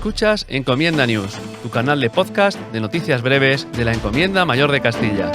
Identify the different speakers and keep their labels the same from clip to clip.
Speaker 1: Escuchas Encomienda News, tu canal de podcast de noticias breves de la Encomienda Mayor de Castilla.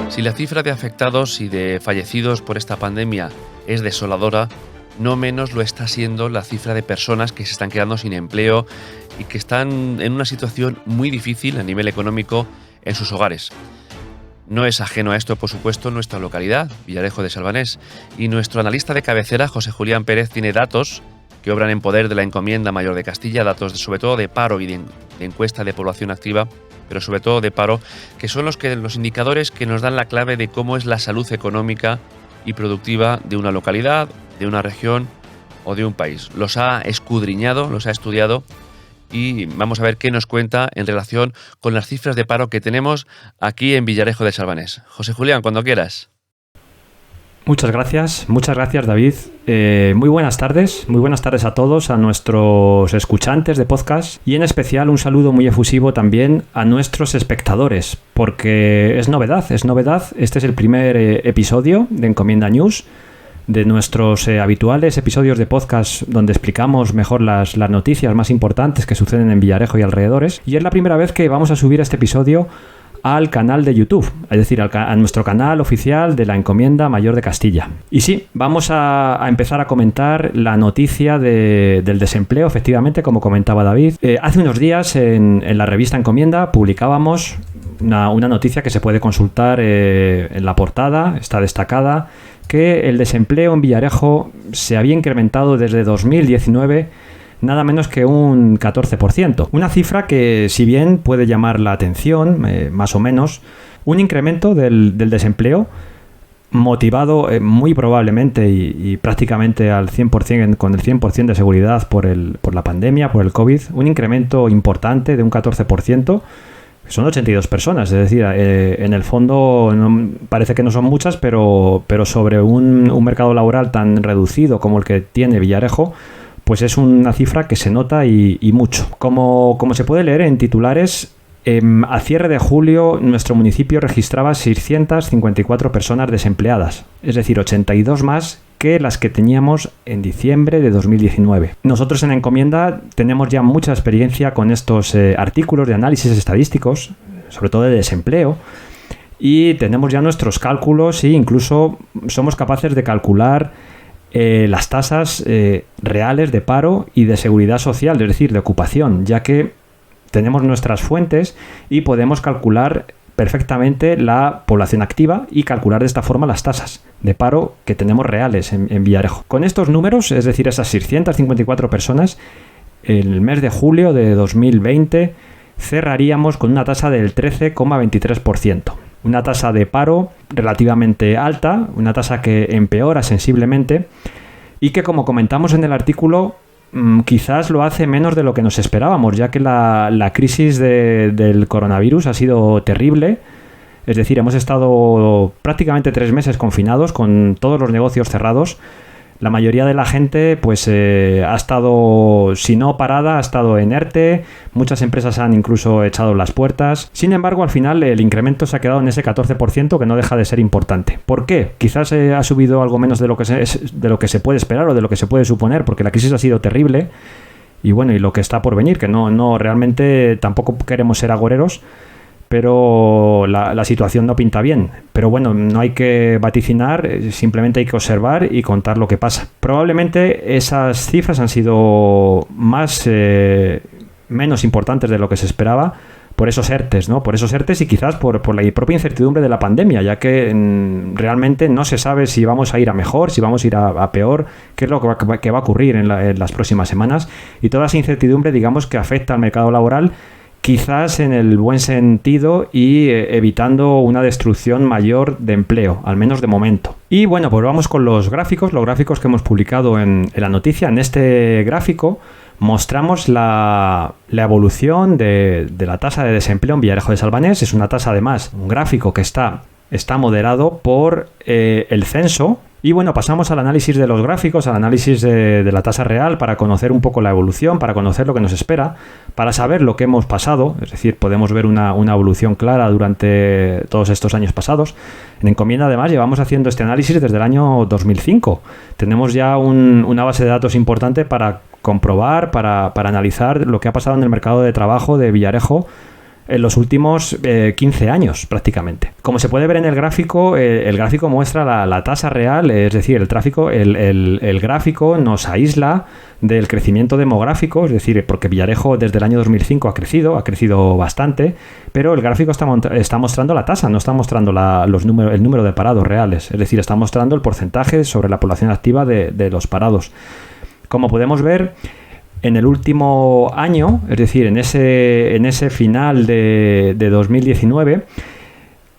Speaker 1: Si la cifra de afectados y de fallecidos por esta pandemia es desoladora, no menos lo está siendo la cifra de personas que se están quedando sin empleo y que están en una situación muy difícil a nivel económico en sus hogares. No es ajeno a esto, por supuesto, nuestra localidad, Villarejo de Salvanés, y nuestro analista de cabecera, José Julián Pérez, tiene datos que obran en poder de la Encomienda Mayor de Castilla, datos sobre todo de paro y de encuesta de población activa, pero sobre todo de paro, que son los indicadores que nos dan la clave de cómo es la salud económica y productiva de una localidad, de una región o de un país. Los ha escudriñado, los ha estudiado y vamos a ver qué nos cuenta en relación con las cifras de paro que tenemos aquí en Villarejo de Salvanés. José Julián, cuando quieras.
Speaker 2: Muchas gracias David. Muy buenas tardes a todos, a nuestros escuchantes de podcast y en especial un saludo muy efusivo también a nuestros espectadores, porque es novedad. Este es el primer episodio de Encomienda News, de nuestros habituales episodios de podcast donde explicamos mejor las noticias más importantes que suceden en Villarejo y alrededores, y es la primera vez que vamos a subir este episodio al canal de YouTube, es decir, a nuestro canal oficial de la Encomienda Mayor de Castilla. Y sí, vamos a empezar a comentar la noticia del desempleo, efectivamente, como comentaba David. Hace unos días en la revista Encomienda publicábamos una noticia que se puede consultar en la portada, está destacada, que el desempleo en Villarejo se había incrementado desde 2019 nada menos que un 14%. Una cifra que, si bien puede llamar la atención, más o menos, un incremento del desempleo motivado muy probablemente y prácticamente al 100%, con el 100% de seguridad por la pandemia, por el COVID, un incremento importante de un 14%. Son 82 personas, es decir, en el fondo parece que no son muchas, pero sobre un mercado laboral tan reducido como el que tiene Villarejo, pues es una cifra que se nota y mucho. Como se puede leer en titulares, a cierre de julio nuestro municipio registraba 654 personas desempleadas, es decir, 82 más que las que teníamos en diciembre de 2019. Nosotros en Encomienda tenemos ya mucha experiencia con estos artículos de análisis estadísticos, sobre todo de desempleo, y tenemos ya nuestros cálculos e incluso somos capaces de calcular las tasas reales de paro y de seguridad social, es decir, de ocupación, ya que tenemos nuestras fuentes y podemos calcular perfectamente la población activa y calcular de esta forma las tasas de paro que tenemos reales en Villarejo. Con estos números, es decir, esas 654 personas, en el mes de julio de 2020 cerraríamos con una tasa del 13,23%. Una tasa de paro relativamente alta, una tasa que empeora sensiblemente y que, como comentamos en el artículo, quizás lo hace menos de lo que nos esperábamos, ya que la crisis del coronavirus ha sido terrible. Es decir, hemos estado prácticamente 3 meses confinados con todos los negocios cerrados. La mayoría de la gente pues ha estado, si no parada, ha estado en ERTE. Muchas empresas han incluso echado las puertas. Sin embargo, al final el incremento se ha quedado en ese 14%, que no deja de ser importante. ¿Por qué? Quizás ha subido algo menos de lo que se puede esperar o de lo que se puede suponer, porque la crisis ha sido terrible. Y bueno, y lo que está por venir, que no realmente tampoco queremos ser agoreros, pero la situación no pinta bien. Pero bueno, no hay que vaticinar, simplemente hay que observar y contar lo que pasa. Probablemente esas cifras han sido menos importantes de lo que se esperaba por esos ERTEs, ¿no? Por esos ERTEs y quizás por la propia incertidumbre de la pandemia, ya que realmente no se sabe si vamos a ir a mejor, si vamos a ir a peor, qué es lo que va a ocurrir en las próximas semanas. Y toda esa incertidumbre, digamos, que afecta al mercado laboral, quizás en el buen sentido y evitando una destrucción mayor de empleo, al menos de momento. Y bueno, pues vamos con los gráficos que hemos publicado en la noticia. En este gráfico mostramos la evolución de la tasa de desempleo en Villarejo de Salvanés. Es una tasa, además, un gráfico que está moderado por el censo, Y bueno, pasamos al análisis de los gráficos, al análisis de la tasa real para conocer un poco la evolución, para conocer lo que nos espera, para saber lo que hemos pasado, es decir, podemos ver una evolución clara durante todos estos años pasados. En Encomienda, además, llevamos haciendo este análisis desde el año 2005. Tenemos ya una base de datos importante para comprobar, para analizar lo que ha pasado en el mercado de trabajo de Villarejo en los últimos 15 años prácticamente. Como se puede ver en el gráfico muestra la tasa real, es decir, el gráfico nos aísla del crecimiento demográfico, es decir, porque Villarejo desde el año 2005 ha crecido bastante, pero el gráfico está mostrando la tasa, no está mostrando el número de parados reales, es decir, está mostrando el porcentaje sobre la población activa de los parados. Como podemos ver, en el último año, es decir, en ese final de 2019,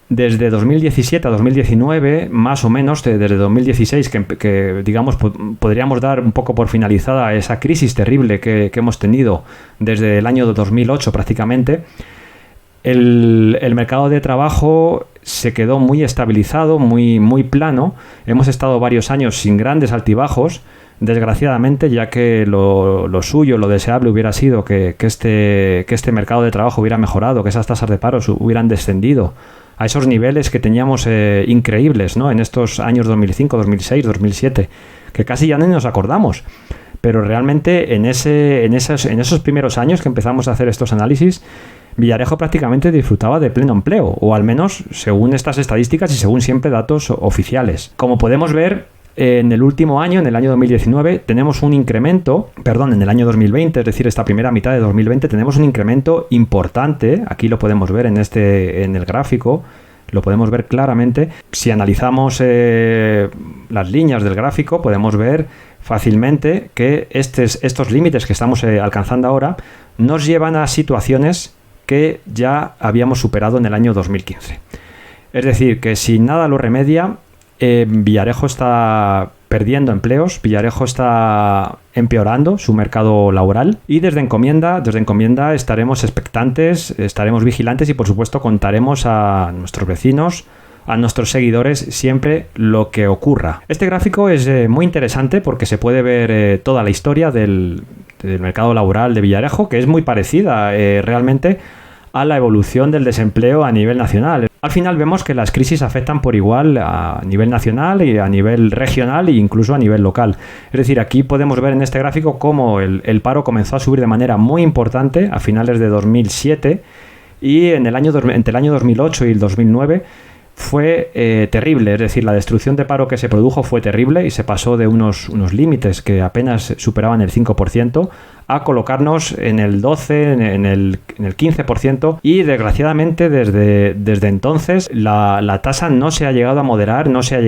Speaker 2: desde 2017 a 2019, más o menos, desde 2016, que digamos, podríamos dar un poco por finalizada esa crisis terrible que hemos tenido desde el año 2008 prácticamente, el mercado de trabajo se quedó muy estabilizado, muy plano. Hemos estado varios años sin grandes altibajos, desgraciadamente, ya que lo suyo, lo deseable hubiera sido que este mercado de trabajo hubiera mejorado, que esas tasas de paro hubieran descendido a esos niveles que teníamos increíbles, ¿no? En estos años 2005, 2006, 2007, que casi ya no nos acordamos. Pero realmente en esos primeros años que empezamos a hacer estos análisis, Villarejo prácticamente disfrutaba de pleno empleo, o al menos según estas estadísticas y según siempre datos oficiales. Como podemos ver, en el último año, en el año 2019, tenemos un incremento, en el año 2020, es decir, esta primera mitad de 2020, tenemos un incremento importante. Aquí lo podemos ver en el gráfico, lo podemos ver claramente. Si analizamos las líneas del gráfico, podemos ver fácilmente que estos límites que estamos alcanzando ahora nos llevan a situaciones que ya habíamos superado en el año 2015. Es decir, que si nada lo remedia, Villarejo está perdiendo empleos, Villarejo está empeorando su mercado laboral, y desde Encomienda estaremos expectantes, estaremos vigilantes y por supuesto contaremos a nuestros vecinos, a nuestros seguidores, siempre lo que ocurra. Este gráfico es muy interesante porque se puede ver toda la historia del mercado laboral de Villarejo, que es muy parecida realmente a la evolución del desempleo a nivel nacional. Al final vemos que las crisis afectan por igual a nivel nacional y a nivel regional e incluso a nivel local. Es decir, aquí podemos ver en este gráfico cómo el paro comenzó a subir de manera muy importante a finales de 2007, y entre el año 2008 y el 2009 fue terrible. Es decir, la destrucción de paro que se produjo fue terrible y se pasó de unos límites que apenas superaban el 5% a colocarnos en el 12%, en el 15%, y desgraciadamente desde entonces la tasa no se ha llegado a moderar, nunca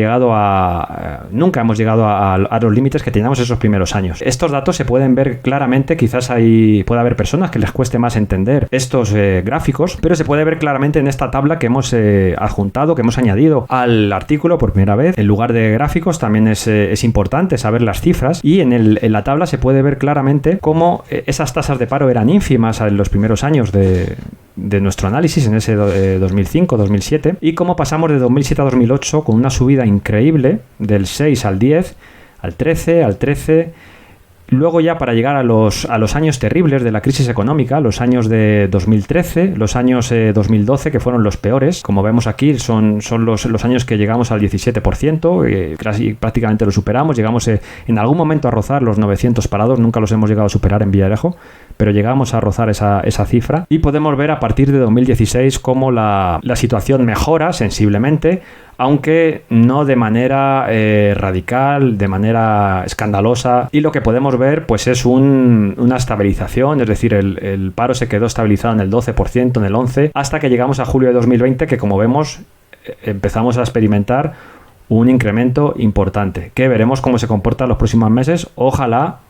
Speaker 2: hemos llegado a los límites que teníamos esos primeros años. Estos datos se pueden ver claramente, quizás puede haber personas que les cueste más entender estos gráficos, pero se puede ver claramente en esta tabla que hemos adjuntado, que hemos añadido al artículo por primera vez. En lugar de gráficos también es importante saber las cifras, y en la tabla se puede ver claramente cómo esas tasas de paro eran ínfimas en los primeros años de nuestro análisis, en ese 2005-2007, y cómo pasamos de 2007 a 2008 con una subida increíble del 6 al 10, al 13, al 13. Luego ya para llegar a los años terribles de la crisis económica, los años de 2013, los años 2012, que fueron los peores. Como vemos aquí, son los años que llegamos al 17%, casi prácticamente lo superamos. Llegamos en algún momento a rozar los 900 parados, nunca los hemos llegado a superar en Villarejo, pero llegamos a rozar esa cifra. Y podemos ver a partir de 2016 cómo la situación mejora sensiblemente, aunque no de manera radical, de manera escandalosa. Y lo que podemos ver pues es una estabilización, es decir, el paro se quedó estabilizado en el 12%, en el 11%, hasta que llegamos a julio de 2020, que como vemos empezamos a experimentar un incremento importante, que veremos cómo se comporta en los próximos meses. Ojalá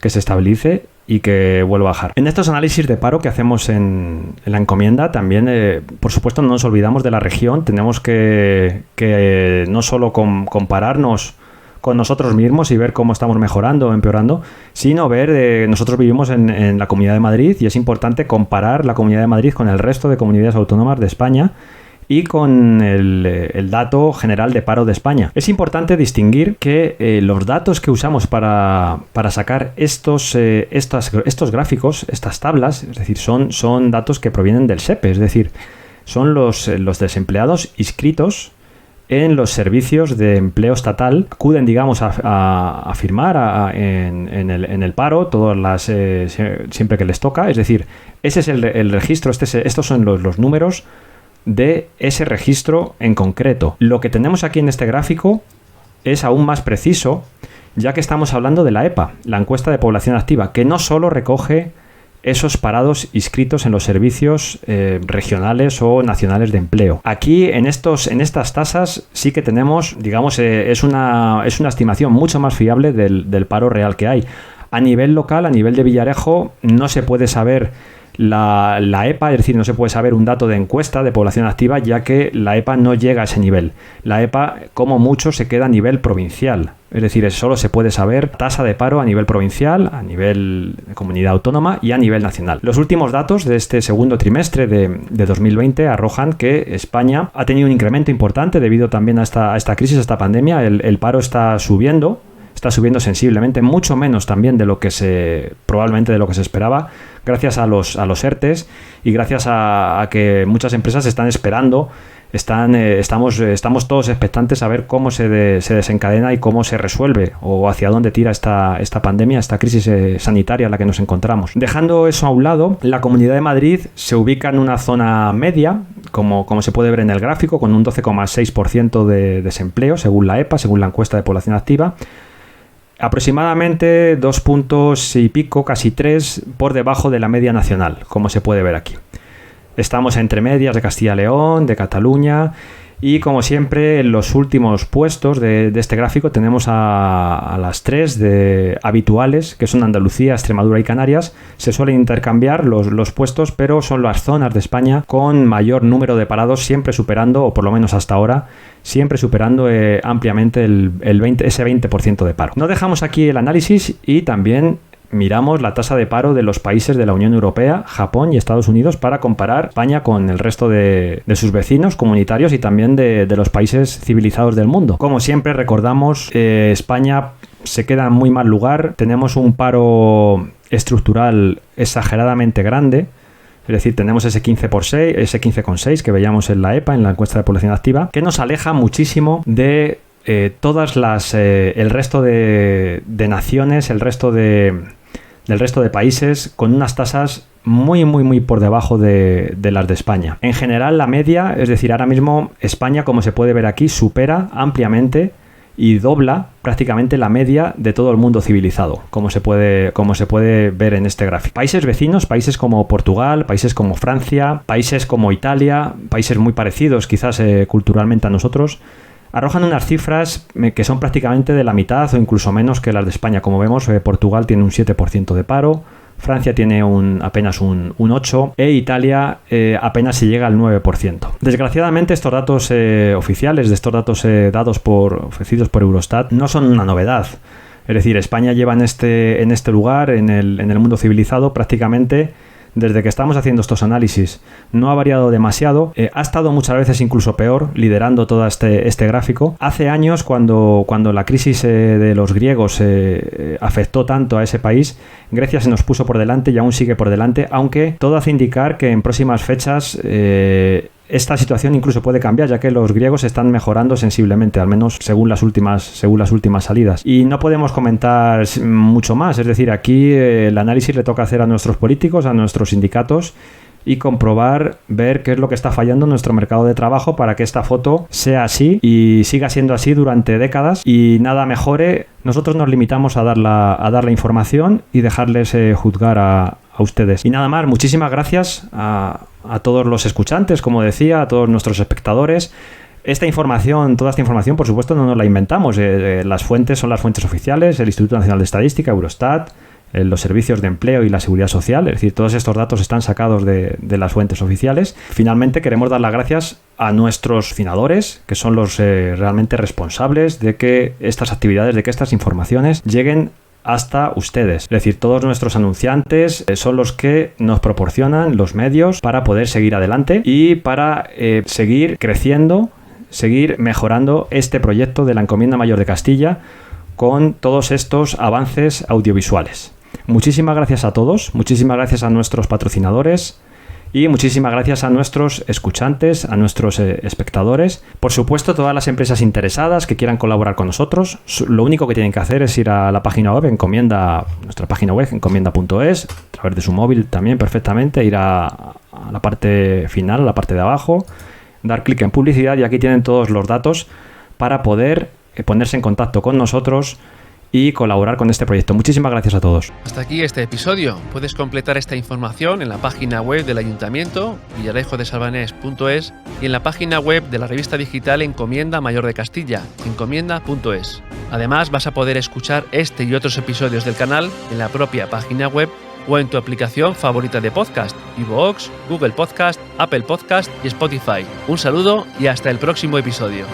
Speaker 2: que se estabilice y que vuelva a bajar. En estos análisis de paro que hacemos en la Encomienda, también, por supuesto, no nos olvidamos de la región. Tenemos que no solo compararnos con nosotros mismos y ver cómo estamos mejorando o empeorando, sino ver, nosotros vivimos en la Comunidad de Madrid, y es importante comparar la Comunidad de Madrid con el resto de comunidades autónomas de España y con el dato general de paro de España. Es importante distinguir que los datos que usamos para sacar estos gráficos, estas tablas, es decir, son datos que provienen del SEPE, es decir, son los desempleados inscritos en los servicios de empleo estatal, acuden, digamos, a firmar en el paro siempre que les toca. Es decir, ese es el registro, estos son los números de ese registro en concreto. Lo que tenemos aquí en este gráfico es aún más preciso, ya que estamos hablando de la EPA, la encuesta de población activa, que no solo recoge esos parados inscritos en los servicios regionales o nacionales de empleo. Aquí en estas tasas sí que tenemos, digamos, es una estimación mucho más fiable del paro real que hay. A nivel local, a nivel de Villarejo, no se puede saber la EPA, es decir, no se puede saber un dato de encuesta de población activa, ya que la EPA no llega a ese nivel. La EPA, como mucho, se queda a nivel provincial. Es decir, solo se puede saber tasa de paro a nivel provincial, a nivel de comunidad autónoma y a nivel nacional. Los últimos datos de este segundo trimestre de 2020 arrojan que España ha tenido un incremento importante debido también a esta crisis, a esta pandemia. El paro está subiendo sensiblemente, mucho menos también probablemente de lo que se esperaba, gracias a los ERTEs y gracias a que muchas empresas están esperando. Estamos todos expectantes a ver cómo se desencadena y cómo se resuelve o hacia dónde tira esta pandemia, esta crisis sanitaria en la que nos encontramos. Dejando eso a un lado, la Comunidad de Madrid se ubica en una zona media, como se puede ver en el gráfico, con un 12,6% de desempleo, según la EPA, según la encuesta de población activa. Aproximadamente 2 puntos y pico, casi 3, por debajo de la media nacional, como se puede ver aquí. Estamos entre medias de Castilla y León, de Cataluña, y como siempre en los últimos puestos de este gráfico tenemos a las 3 habituales, que son Andalucía, Extremadura y Canarias. Se suelen intercambiar los puestos, pero son las zonas de España con mayor número de parados, siempre superando, o por lo menos hasta ahora, siempre superando ampliamente ese 20% de paro. No dejamos aquí el análisis y también miramos la tasa de paro de los países de la Unión Europea, Japón y Estados Unidos para comparar España con el resto de sus vecinos comunitarios y también de los países civilizados del mundo. Como siempre recordamos, España se queda en muy mal lugar. Tenemos un paro estructural exageradamente grande. Es decir, tenemos ese 15,6 que veíamos en la EPA, en la encuesta de población activa, que nos aleja muchísimo de el resto de naciones, el resto del resto de países, con unas tasas muy, muy, muy por debajo de las de España. En general, la media, es decir, ahora mismo España, como se puede ver aquí, supera ampliamente y dobla prácticamente la media de todo el mundo civilizado, como se puede ver en este gráfico. Países vecinos, países como Portugal, países como Francia, países como Italia, países muy parecidos quizás culturalmente a nosotros, arrojan unas cifras que son prácticamente de la mitad o incluso menos que las de España. Como vemos, Portugal tiene un 7% de paro, Francia tiene apenas un 8% e Italia apenas se llega al 9%. Desgraciadamente, estos datos oficiales, estos datos ofrecidos por Eurostat, no son una novedad. Es decir, España lleva en este lugar, en el mundo civilizado, prácticamente desde que estamos haciendo estos análisis. No ha variado demasiado, ha estado muchas veces incluso peor, liderando todo este gráfico. Hace años, cuando la crisis de los griegos afectó tanto a ese país, Grecia se nos puso por delante y aún sigue por delante, aunque todo hace indicar que en próximas fechas esta situación incluso puede cambiar, ya que los griegos están mejorando sensiblemente, al menos según las últimas salidas. Y no podemos comentar mucho más, es decir, aquí el análisis le toca hacer a nuestros políticos, a nuestros sindicatos, y ver qué es lo que está fallando en nuestro mercado de trabajo para que esta foto sea así y siga siendo así durante décadas y nada mejore. Nosotros nos limitamos a dar la información y dejarles juzgar a ustedes. Y nada más, muchísimas gracias a todos los escuchantes, como decía, a todos nuestros espectadores. Toda esta información, por supuesto, no nos la inventamos. Las fuentes son las fuentes oficiales, el Instituto Nacional de Estadística, Eurostat, los servicios de empleo y la seguridad social, es decir, todos estos datos están sacados de las fuentes oficiales. Finalmente, queremos dar las gracias a nuestros finadores, que son los realmente responsables de que estas actividades, de que estas informaciones lleguen hasta ustedes. Es decir, todos nuestros anunciantes son los que nos proporcionan los medios para poder seguir adelante y para seguir creciendo, seguir mejorando este proyecto de la Encomienda Mayor de Castilla con todos estos avances audiovisuales. Muchísimas gracias a todos, muchísimas gracias a nuestros patrocinadores y muchísimas gracias a nuestros escuchantes, a nuestros espectadores. Por supuesto, todas las empresas interesadas que quieran colaborar con nosotros, lo único que tienen que hacer es ir a la página web, nuestra página web, encomienda.es, a través de su móvil también perfectamente, ir a la parte final, a la parte de abajo, dar clic en publicidad y aquí tienen todos los datos para poder ponerse en contacto con nosotros y colaborar con este proyecto. Muchísimas gracias a todos.
Speaker 1: Hasta aquí este episodio. Puedes completar esta información en la página web del Ayuntamiento, villarejodesalvanés.es, y en la página web de la revista digital Encomienda Mayor de Castilla, encomienda.es. Además, vas a poder escuchar este y otros episodios del canal en la propia página web o en tu aplicación favorita de podcast, iVoox, Google Podcast, Apple Podcast y Spotify. Un saludo y hasta el próximo episodio.